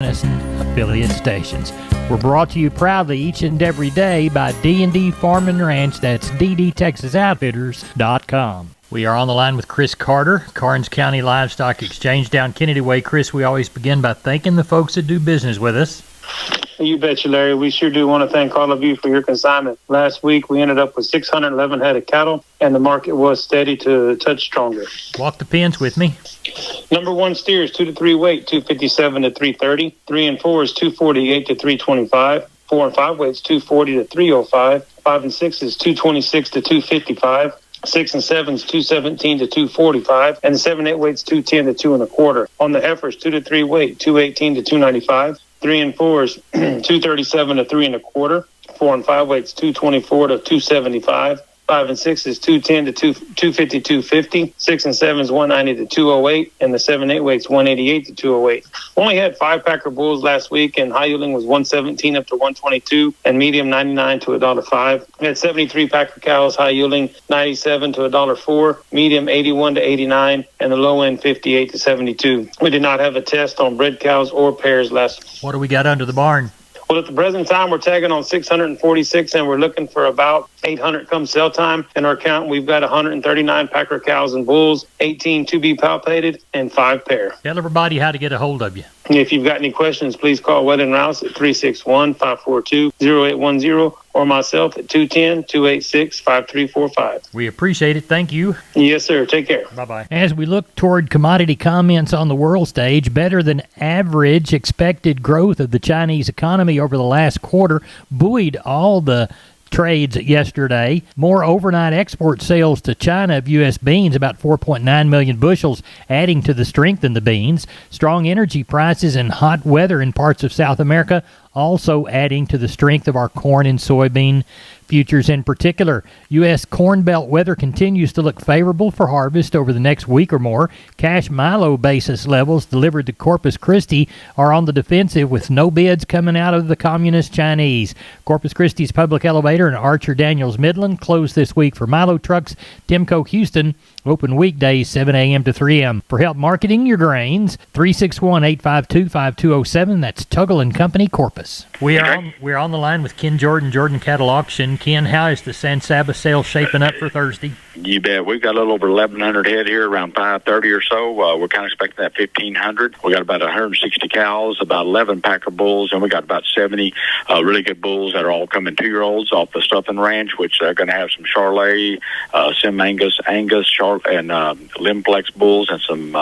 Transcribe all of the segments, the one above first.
affiliate stations. We're brought to you proudly each and every day by D&D Farm and Ranch. That's ddtexasoutfitters.com. We are on the line with Chris Carter, Karnes County Livestock Exchange down Kennedy Way. Chris, we always begin by thanking the folks that do business with us. You betcha, Larry. We sure do want to thank all of you for your consignment. Last week, we ended up with 611 head of cattle, and the market was steady to a touch stronger. Walk the pens with me. Number one steers, 2 to 3 weight, 257 to 330. 3 and 4 is 248 to 325. 4 and 5 weights, 240 to 305. 5 and 6 is 226 to 255. 6 and 7 is 217 to 245, and the 7-8 weight's 210 to 2 1/4. On the heifers, 2 to 3 weight, 218 to 295. 3 and 4 is 237 to 3 1/4. 4 and 5 weights, 224 to 275. 5 and 6 is 210 to 250, 250. 6 and 7 is 190 to 208, and the 7-8 weight's 188 to 208. Only had 5-packer bulls last week, and high yielding was 117 up to 122, and medium 99 to $1.05. We had 73-packer cows, high yielding 97 to $1.04, medium 81 to 89, and the low end 58 to 72. We did not have a test on bred cows or pairs last week. What do we got under the barn? Well, at the present time, we're tagging on 646, and we're looking for about 800 come sell time. In our count, we've got 139 packer cows and bulls, 18 to be palpated, and 5 pair. Tell everybody how to get a hold of you. If you've got any questions, please call Wet & Rouse at 361-542-0810 or myself at 210-286-5345. We appreciate it. Thank you. Yes, sir. Take care. Bye-bye. As we look toward commodity comments on the world stage, better than average expected growth of the Chinese economy over the last quarter buoyed all the trades yesterday. More overnight export sales to China of U.S. beans, about 4.9 million bushels, adding to the strength in the beans. Strong energy prices and hot weather in parts of South America also adding to the strength of our corn and soybean futures in particular. U.S. Corn Belt weather continues to look favorable for harvest over the next week or more. Cash milo basis levels delivered to Corpus Christi are on the defensive with no bids coming out of the communist Chinese. Corpus Christi's Public Elevator and Archer Daniels Midland closed this week for milo trucks. Timco Houston open weekdays 7 a.m. to 3 a.m. For help marketing your grains, 361-852-5207. That's Tuggle & Company, Corpus. We're on the line with Ken Jordan, Jordan Cattle Auction. Ken, how is the San Saba sale shaping up for Thursday? You bet. We've got a little over 1,100 head here, around 530 or so. We're kind of expecting that 1,500. We got about 160 cows, about 11 packer bulls, and we got about 70 really good bulls that are all coming 2-year-olds off the Stuffing Ranch, which they're going to have some Charolais, Sim Angus, and Limplex bulls, and some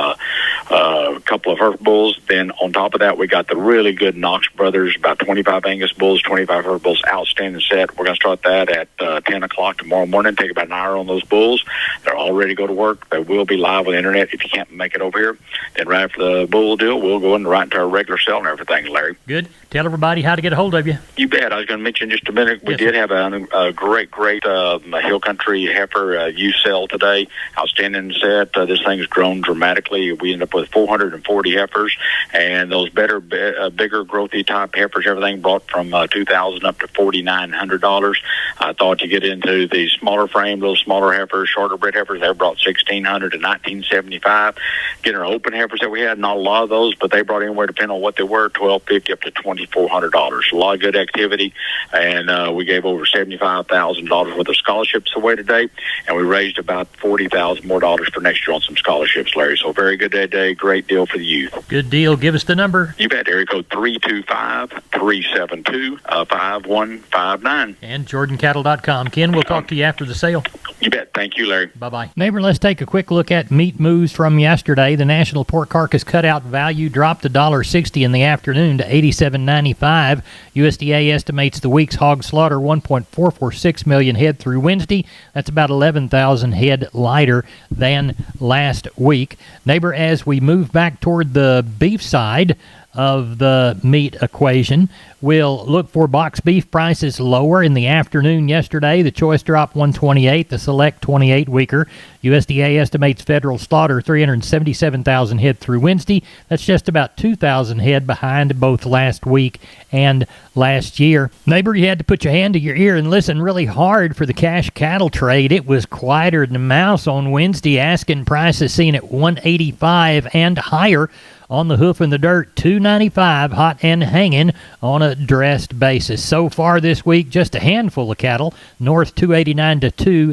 couple of Herf bulls. Then on top of that, we got the really good Knox Brothers, about 25 Angus bulls, 25 Herf bulls, outstanding set. We're going to start that at 10 o'clock tomorrow morning. Take about an hour on those bulls. They're all ready to go to work. They will be live on the internet if you can't make it over here. Then right after the bull deal, we'll go right into our regular sale and everything, Larry. Good. Tell everybody how to get a hold of you. You bet. I was going to mention just a minute. We did have a great Hill Country heifer youth sale today. Outstanding set. This thing's grown dramatically. We ended up with 440 heifers, and those bigger, growthy type heifers, everything brought from $2,000 up to $4,900. I thought to get into the smaller frame, little smaller heifers, shorter bred heifers, they brought $1,600 to $1,975. Getting our open heifers that we had, not a lot of those, but they brought anywhere, depending on what they were, $1,250 up to $2,400. A lot of good activity, and we gave over $75,000 worth of scholarships away today, and we raised about $40,000 more dollars for next year on some scholarships, Larry. So very good day today. Great deal for the youth. Good deal. Give us the number. You bet. Area code 325-372-5159. And JordanCattle.com. Ken, we'll talk to you after the sale. You bet. Thank you, Larry. Bye-bye. Neighbor, let's take a quick look at meat moves from yesterday. The national pork carcass cutout value dropped $1.60 in the afternoon to $87.95. USDA estimates the week's hog slaughter 1.446 million head through Wednesday. That's about 11,000 head lighter than last week. Neighbor, as we move back toward the beef side of the meat equation, we'll look for box beef prices lower in the afternoon yesterday. The choice drop 128, the select 28 weaker. USDA estimates federal slaughter 377,000 head through Wednesday. That's just about 2,000 head behind both last week and last year. Neighbor, you had to put your hand to your ear and listen really hard for the cash cattle trade. It was quieter than a mouse on Wednesday. Asking prices seen at 185 and higher. on the hoof and the dirt, $295 hot and hanging on a dressed basis. So far this week, just a handful of cattle, north $289 to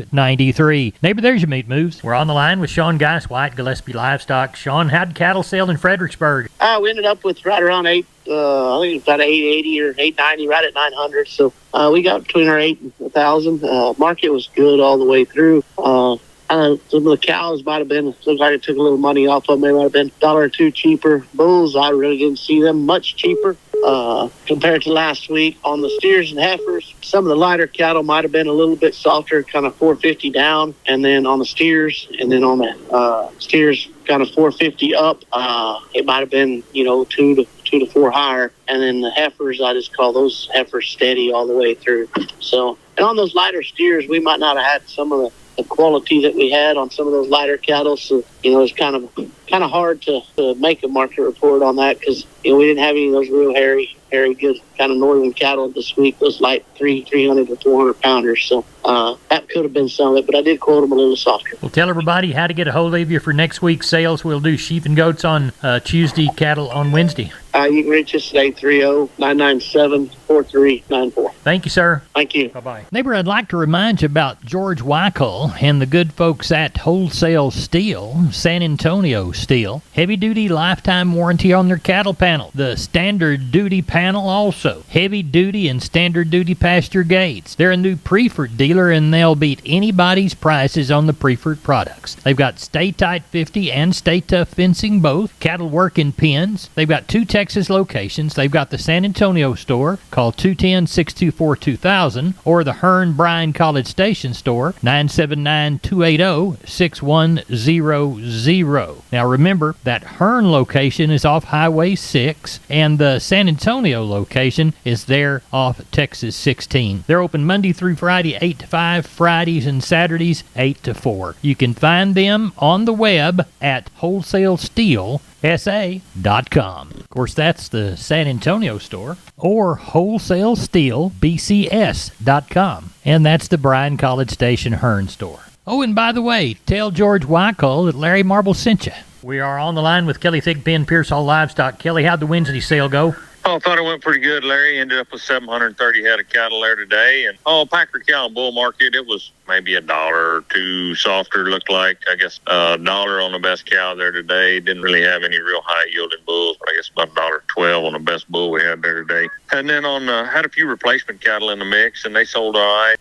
$293. Neighbor, there's your meat moves. We're on the line with Sean Geis White, Gillespie Livestock. Sean, how'd cattle sell in Fredericksburg? We ended up with right around I think it was about 880 or 890, right at 900. So we got between our 8 and 1,000. Market was good all the way through. Some of the cows might have been, looks like it took a little money off of them. They might have been $1 or $2 cheaper. Bulls, I really didn't see them much cheaper compared to last week. On the steers and heifers, some of the lighter cattle might have been a little bit softer, kind of 450 down, and then on the steers, and then on the steers, kind of 450 up. It might have been, 2 to 4 higher, and then the heifers, I just call those heifers steady all the way through. So, and on those lighter steers, we might not have had some of the quality that we had on some of those lighter cattle. So, it's kind of hard to make a market report on that because, we didn't have any of those real hairy, good kind of northern cattle this week, those light 300 to 400 pounders. So that could have been some of it, but I did quote them a little softer. Well, tell everybody how to get a hold of you for next week's sales. We'll do sheep and goats on Tuesday, cattle on Wednesday. You can reach us at 830-997-4394. Thank you, sir. Thank you. Bye-bye. Neighbor, I'd like to remind you about George Weichel and the good folks at Wholesale Steel, San Antonio Steel. Heavy-duty lifetime warranty on their cattle panel. The standard duty panel also. Heavy-duty and standard-duty pasture gates. They're a new Preferred dealer, and they'll beat anybody's prices on the Preferred products. They've got Stay Tight 50 and Stay Tough fencing both. Cattle work in pens. They've got 2 Texas locations. They've got the San Antonio store, call 210-624-2000, or the Hearn Bryan College Station store, 979-280-6100. Now remember, that Hearn location is off Highway 6, and the San Antonio location is there off Texas 16. They're open Monday through Friday, 8 to 5, Fridays and Saturdays, 8 to 4. You can find them on the web at wholesalesteelsa.com. Of course, that's the San Antonio store, or wholesalesteelbcs.com. And that's the Bryan College Station Hearn store. Oh, and by the way, tell George Weichel that Larry Marble sent you. We are on the line with Kelly Thigpen, Pearsall Livestock. Kelly, how'd the Wednesday sale go? I thought it went pretty good, Larry. Ended up with 730 head of cattle there today. And, Packer cow and bull market, it was maybe $1 or $2 softer, looked like. I guess $1 on the best cow there today. Didn't really have any real high-yielding bulls, but I guess about $1.12 on the best bull we had there today. And then had a few replacement cattle in the mix, and they sold all right.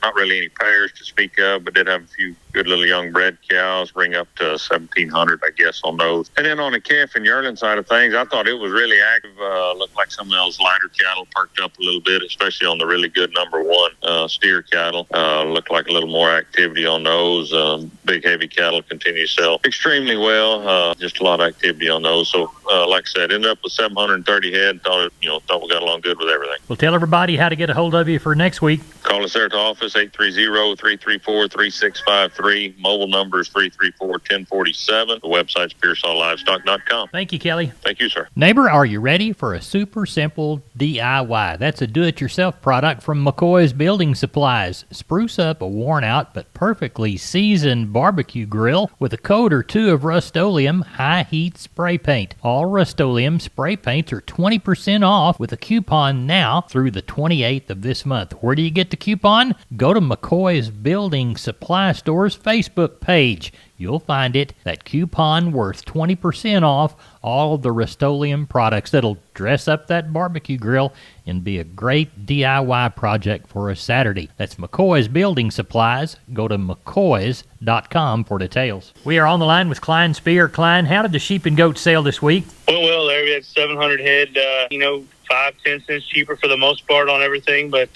Not really any pairs to speak of, but did have a few good little young bred cows, bring up to 1,700, I guess, on those. And then on the calf and yearling side of things, I thought it was really active. Looked like some of those lighter cattle perked up a little bit, especially on the really good number 1 steer cattle. Looked like a little more activity on those. Big heavy cattle continue to sell extremely well. Just a lot of activity on those. So, like I said, ended up with 730 head. Thought we got along good with everything. Well, tell everybody how to get a hold of you for next week. Call us there at the office, 830-334-3653. Mobile number is 334-1047. The website's PearsallLivestock.com. Thank you, Kelly. Thank you, sir. Neighbor, are you ready for a super simple DIY? That's a do-it-yourself product from McCoy's Building Supplies. Spruce up a worn-out but perfectly seasoned barbecue grill with a coat or 2 of Rust-Oleum high-heat spray paint. All Rust-Oleum spray paints are 20% off with a coupon now through the 28th of this month. Where do you get the coupon? Go to McCoy's Building Supply Store's Facebook page. You'll find it. That coupon worth 20% off all of the Rust-Oleum products that'll dress up that barbecue grill and be a great DIY project for a Saturday. That's McCoy's Building Supplies. Go to McCoy's.com for details. We are on the line with Klein Spear. Klein, how did the sheep and goat sale this week? Well, there we had 700 head, 5-10 cents cheaper for the most part on everything, but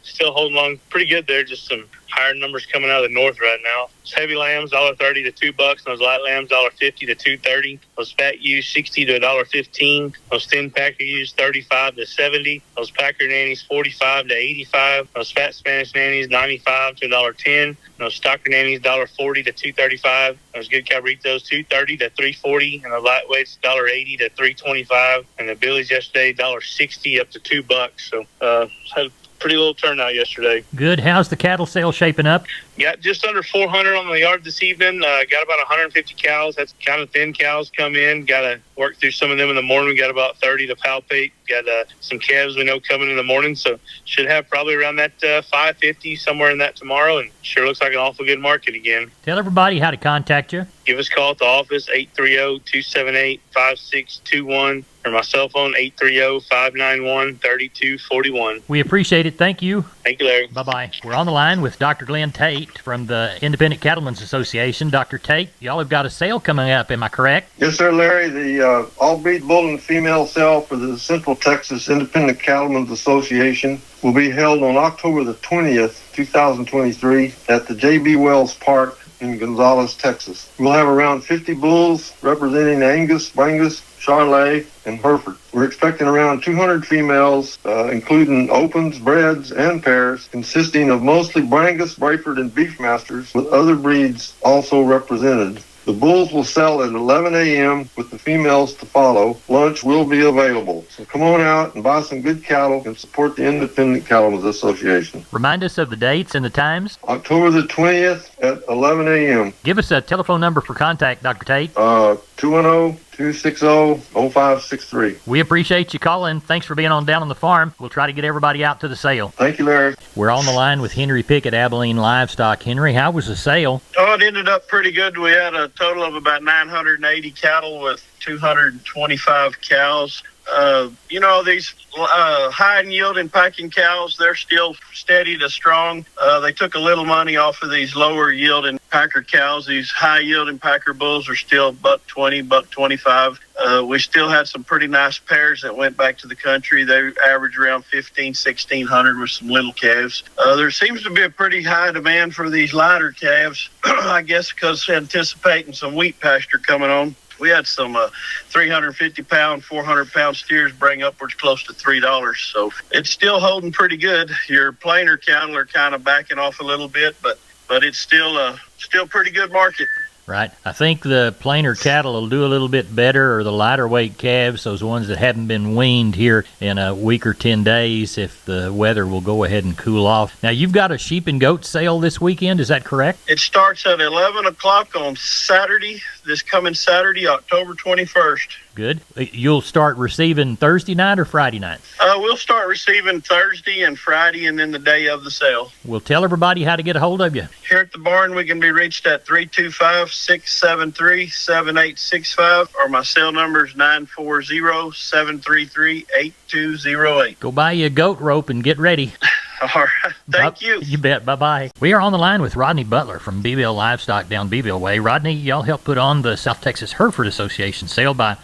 still holding on pretty good there. Just some higher numbers coming out of the north right now. Those heavy lambs, $1.30 to $2, and those light lambs, $1.50 to $2.30. Those fat ewes, $60 to $1.15. Those thin packer ewes, $35 to $70. Those packer nannies, $45 to $85. Those fat Spanish nannies, $95 to $1.10. Those stocker nannies, $1.40 to $2.35. Those good cabritos, $2.30 to $3.40, and the lightweights, $1.80 to $3.25. And the billies yesterday, $1.60 up to $2. So had a pretty little turnout yesterday. Good. How's the cattle sale shaping up? Got just under 400 on the yard this evening. Got about 150 cows. That's kind of thin cows come in. Got to work through some of them in the morning. We got about 30 to palpate. Got some calves we know coming in the morning. So should have probably around that 550, somewhere in that tomorrow. And sure looks like an awful good market again. Tell everybody how to contact you. Give us a call at the office, 830-278-5621, or my cell phone, 830-591-3241. We appreciate it. Thank you. Thank you, Larry. Bye-bye. We're on the line with Dr. Glenn Tate from the Independent Cattlemen's Association. Dr. Tate, y'all have got a sale coming up. Am I correct? Yes, sir, Larry. The all-breed bull and female sale for the Central Texas Independent Cattlemen's Association will be held on October the 20th, 2023 at the J.B. Wells Park in Gonzales, Texas. We'll have around 50 bulls representing Angus, Brangus, Charolais, and Hereford. We're expecting around 200 females, including opens, breds, and pairs, consisting of mostly Brangus, Brayford, and Beefmasters, with other breeds also represented. The bulls will sell at 11 a.m. with the females to follow. Lunch will be available. So come on out and buy some good cattle and support the Independent Cattlemen's Association. Remind us of the dates and the times. October the 20th at 11 a.m. Give us a telephone number for contact, Dr. Tate. 210-260-0563. We appreciate you calling. Thanks for being on Down on the Farm. We'll try to get everybody out to the sale. Thank you, Larry. We're on the line with Henry Pickett, Abilene Livestock. Henry, how was the sale? Oh, it ended up pretty good. We had a total of about 980 cattle with 225 cows. These high yielding packing cows, they're still steady to strong. They took a little money off of these lower yielding packer cows. These high yielding packer bulls are still $120, $125. We still had some pretty nice pairs that went back to the country. They average around 1,600 with some little calves. There seems to be a pretty high demand for these lighter calves, I guess because anticipating some wheat pasture coming on. We had some 350-pound, 400-pound steers bring upwards close to $3. So it's still holding pretty good. Your plainer cattle are kind of backing off a little bit, but it's still pretty good market. Right. I think the plainer cattle will do a little bit better, or the lighter weight calves, those ones that haven't been weaned here in a week or 10 days, if the weather will go ahead and cool off. Now, you've got a sheep and goat sale this weekend. Is that correct? It starts at 11 o'clock on Saturday, this coming Saturday, October 21st. Good. You'll start receiving Thursday night or Friday night? We'll start receiving Thursday and Friday, and then the day of the sale. We'll tell everybody how to get a hold of you. Here at the barn, we can be reached at 325-673-7865, or my cell number is 940-733-8208. Go buy you a goat rope and get ready. All right. Thank you. You bet. Bye-bye. We are on the line with Rodney Butler from Beeville Livestock down Beeville Way. Rodney, y'all help put on the South Texas Hereford Association sale by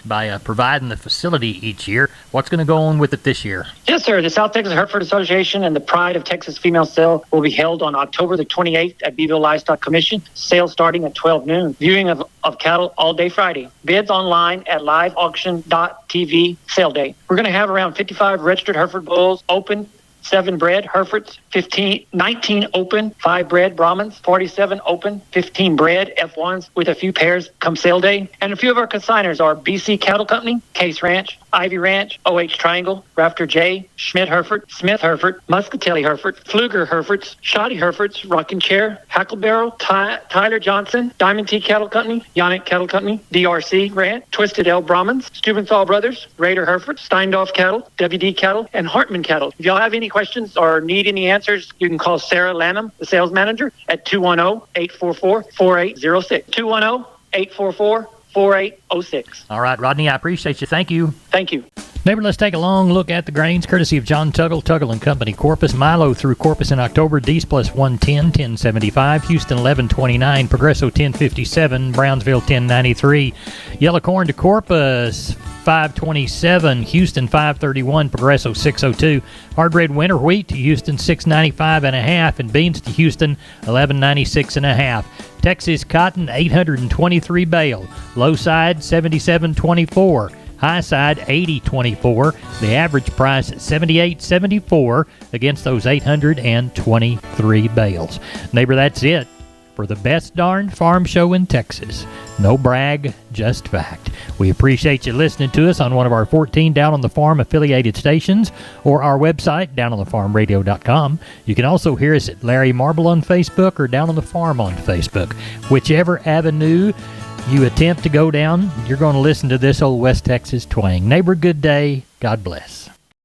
providing the facility each year. What's going to go on with it this year? Yes, sir. The South Texas Hereford Association and the Pride of Texas Female Sale will be held on October the 28th at Beeville Livestock Commission. Sale starting at 12 noon. Viewing of cattle all day Friday. Bids online at liveauction.tv. Sale day. We're going to have around 55 registered Hereford bulls open, 7 bred Herefords, 19 open, 5 bred Brahmins, 47 open, 15 bred F1s with a few pairs come sale day. And a few of our consigners are BC Cattle Company, Case Ranch, Ivy Ranch, OH Triangle, Rafter J, Schmidt Hereford, Smith Hereford, Muscatelli Hereford, Pfluger Herefords, Shoddy Herefords, Rocking Chair, Hacklebarrel, Tyler Johnson, Diamond T Cattle Company, Yannick Cattle Company, DRC Ranch, Twisted L Brahmins, Stubenthal Brothers, Raider Hereford, Steindorf Cattle, WD Cattle, and Hartman Cattle. If y'all have any questions or need any answers, you can call Sarah Lanham, the sales manager, at 210-844-4806. 210-844-4806. All right, Rodney, I appreciate you. Thank you. Thank you. Neighbor, let's take a long look at the grains, courtesy of John Tuggle & Company. Corpus, Milo through Corpus in October. Dees plus 110, 1075. Houston 1129. Progresso 1057. Brownsville 1093. Yellow corn to Corpus 527. Houston 531. Progresso 602. Hard red winter wheat to Houston 695 and a half, and beans to Houston 1196 and a half. Texas cotton 823 bale. Low side 77.24. High side 80.24. The average price 78.74 against those 823 bales. Neighbor, that's it for the best darn farm show in Texas. No brag, just fact. We appreciate you listening to us on one of our 14 Down on the Farm affiliated stations or our website, downonthefarmradio.com. You can also hear us at Larry Marble on Facebook or Down on the Farm on Facebook. Whichever avenue you attempt to go down, you're going to listen to this old West Texas twang. Neighbor, good day. God bless.